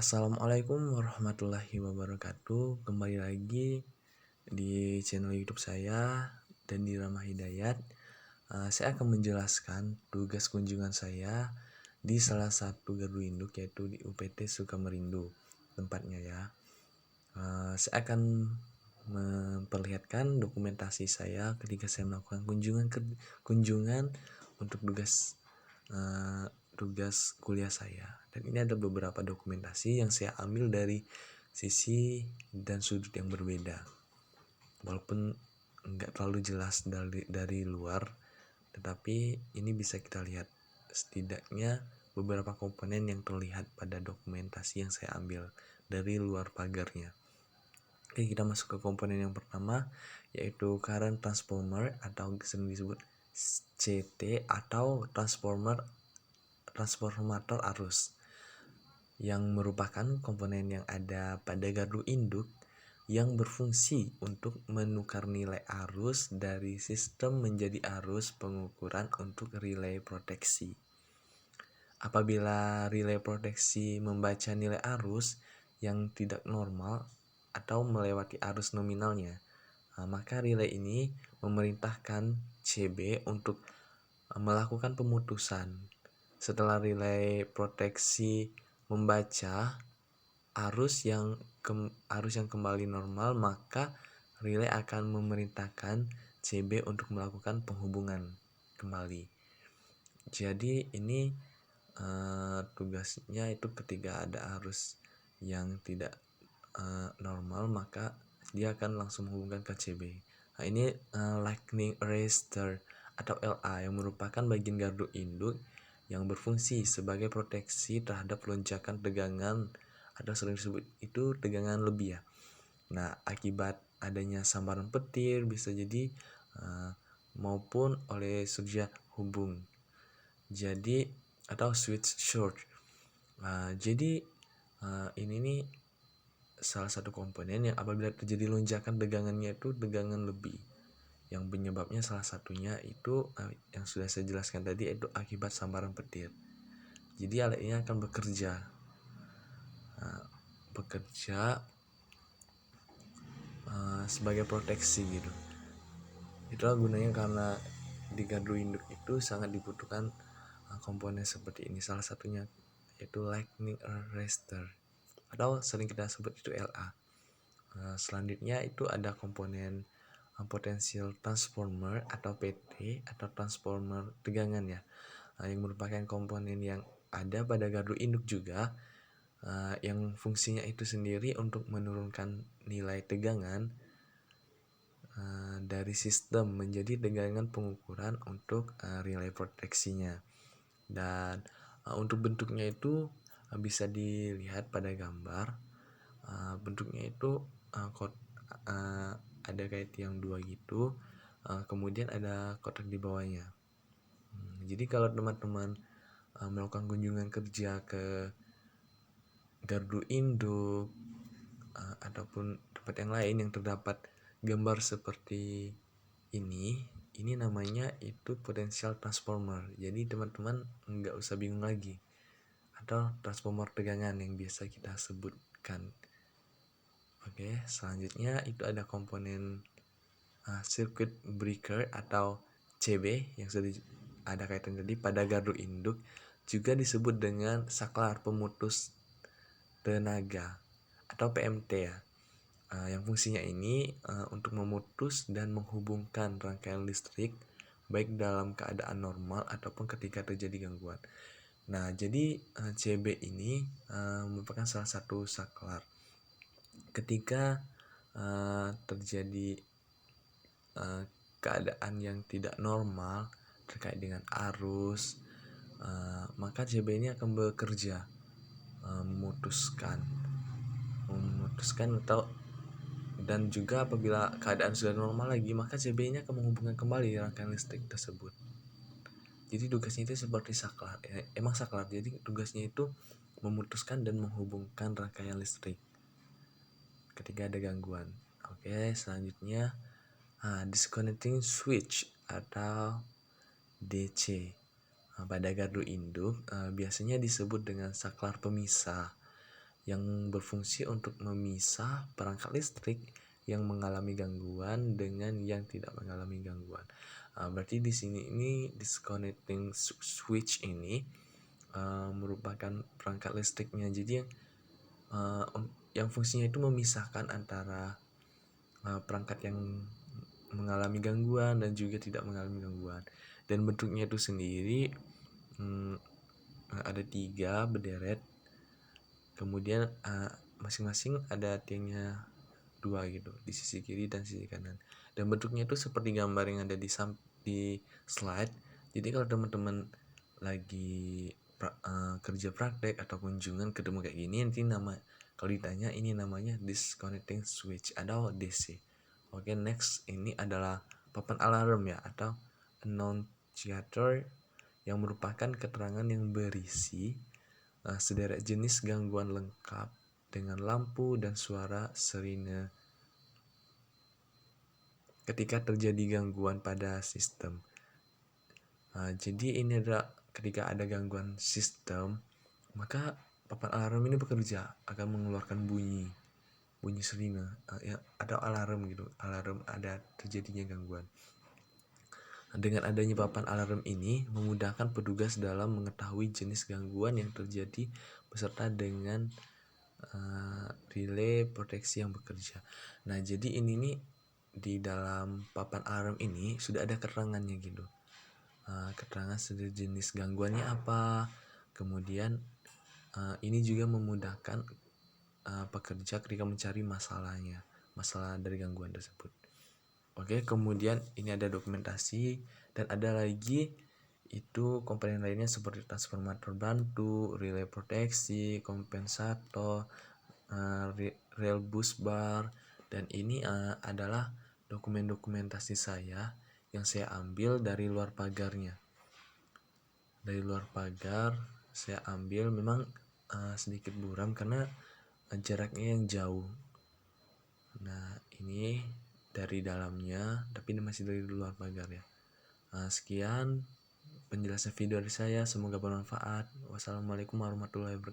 Assalamualaikum warahmatullahi wabarakatuh. Kembali lagi di channel YouTube saya dan di Ramah Hidayat. Saya akan menjelaskan tugas kunjungan saya di salah satu gardu induk, yaitu di UPT Sukamerindu tempatnya ya. Saya akan memperlihatkan dokumentasi saya ketika saya melakukan kunjungan untuk tugas kuliah saya. Dan ini ada beberapa dokumentasi yang saya ambil dari sisi dan sudut yang berbeda, walaupun nggak terlalu jelas dari luar, tetapi ini bisa kita lihat setidaknya beberapa komponen yang terlihat pada dokumentasi yang saya ambil dari luar pagarnya. Oke, kita masuk ke komponen yang pertama, yaitu current transformer atau sering disebut CT atau transformator arus, yang merupakan komponen yang ada pada gardu induk yang berfungsi untuk menukar nilai arus dari sistem menjadi arus pengukuran untuk relay proteksi. Apabila relay proteksi membaca nilai arus yang tidak normal atau melewati arus nominalnya, maka relay ini memerintahkan CB untuk melakukan pemutusan. Setelah relay proteksi membaca arus yang kembali normal, maka relay akan memerintahkan CB untuk melakukan penghubungan kembali. Jadi ini tugasnya itu ketika ada arus yang tidak normal, maka dia akan langsung menghubungkan ke CB. Nah, ini lightning arrestor atau LA yang merupakan bagian gardu induk yang berfungsi sebagai proteksi terhadap lonjakan tegangan atau sering disebut itu tegangan lebih ya. Nah, akibat adanya sambaran petir bisa jadi maupun oleh surya hubung. Jadi atau switch short. Jadi ini nih salah satu komponen yang apabila terjadi lonjakan tegangannya itu tegangan lebih, yang penyebabnya salah satunya itu yang sudah saya jelaskan tadi, itu akibat sambaran petir. Jadi alat ini akan bekerja sebagai proteksi gitu. Itulah gunanya, karena di gardu induk itu sangat dibutuhkan komponen seperti ini. Salah satunya yaitu lightning arrestor atau sering kita sebut itu LA. Selanjutnya itu ada komponen potential transformer atau PT atau transformer tegangan ya, yang merupakan komponen yang ada pada gardu induk juga, yang fungsinya itu sendiri untuk menurunkan nilai tegangan dari sistem menjadi tegangan pengukuran untuk relay proteksinya. Dan untuk bentuknya itu bisa dilihat pada gambar. Bentuknya itu ada kayak tiang dua gitu, kemudian ada kotak di bawahnya. Jadi kalau teman-teman melakukan kunjungan kerja ke gardu induk ataupun tempat yang lain yang terdapat gambar seperti ini namanya itu potential transformer. Jadi teman-teman nggak usah bingung lagi, atau transformer tegangan yang biasa kita sebutkan. Oke, selanjutnya itu ada komponen circuit breaker atau CB yang sudah ada kaitan tadi pada gardu induk, juga disebut dengan saklar pemutus tenaga atau PMT ya. Yang fungsinya ini untuk memutus dan menghubungkan rangkaian listrik baik dalam keadaan normal ataupun ketika terjadi gangguan. Nah, jadi CB ini merupakan salah satu saklar. Ketika terjadi keadaan yang tidak normal terkait dengan arus, maka CB ini akan bekerja memutuskan atau, dan juga apabila keadaan sudah normal lagi, maka CB-nya akan menghubungkan kembali rangkaian listrik tersebut. Jadi tugasnya itu seperti saklar, emang saklar. Jadi tugasnya itu memutuskan dan menghubungkan rangkaian listrik ketika ada gangguan. Oke, selanjutnya disconnecting switch atau DC. Pada gardu induk biasanya disebut dengan saklar pemisah. yang berfungsi untuk memisah perangkat listrik yang mengalami gangguan dengan yang tidak mengalami gangguan. Berarti di sini ini disconnecting switch ini merupakan perangkat listriknya. Jadi yang fungsinya itu memisahkan antara perangkat yang mengalami gangguan dan juga tidak mengalami gangguan. Dan bentuknya itu sendiri ada 3 berderet, kemudian masing-masing ada tiangnya 2 gitu di sisi kiri dan sisi kanan, dan bentuknya itu seperti gambar yang ada di slide. Jadi kalau teman-teman lagi kerja praktek atau kunjungan ketemu kayak gini, nanti kalau ditanya ini namanya disconnecting switch atau DC. Oke, next ini adalah papan alarm ya, atau annunciator, yang merupakan keterangan yang berisi sederet jenis gangguan lengkap dengan lampu dan suara sirine ketika terjadi gangguan pada sistem. Jadi ini adalah ketika ada gangguan sistem, maka papan alarm ini bekerja, akan mengeluarkan bunyi sirine atau alarm gitu, alarm ada terjadinya gangguan. Dengan adanya papan alarm ini memudahkan petugas dalam mengetahui jenis gangguan yang terjadi beserta dengan relay proteksi yang bekerja. Nah, jadi ini nih di dalam papan alarm ini sudah ada keterangannya gitu. Keterangan sejenis gangguannya apa. Kemudian ini juga memudahkan pekerja ketika mencari masalah dari gangguan tersebut. Oke, kemudian ini ada dokumentasi dan ada lagi itu komponen lainnya seperti transformator bantu, relay proteksi, kompensator, rel bus bar, dan ini adalah dokumentasi saya yang saya ambil dari luar pagarnya. Dari luar pagar saya ambil, memang sedikit buram karena jaraknya yang jauh. Nah, ini dari dalamnya, tapi ini masih dari luar pagar ya. Sekian penjelasan video dari saya, semoga bermanfaat. Wassalamualaikum warahmatullahi wabarakatuh.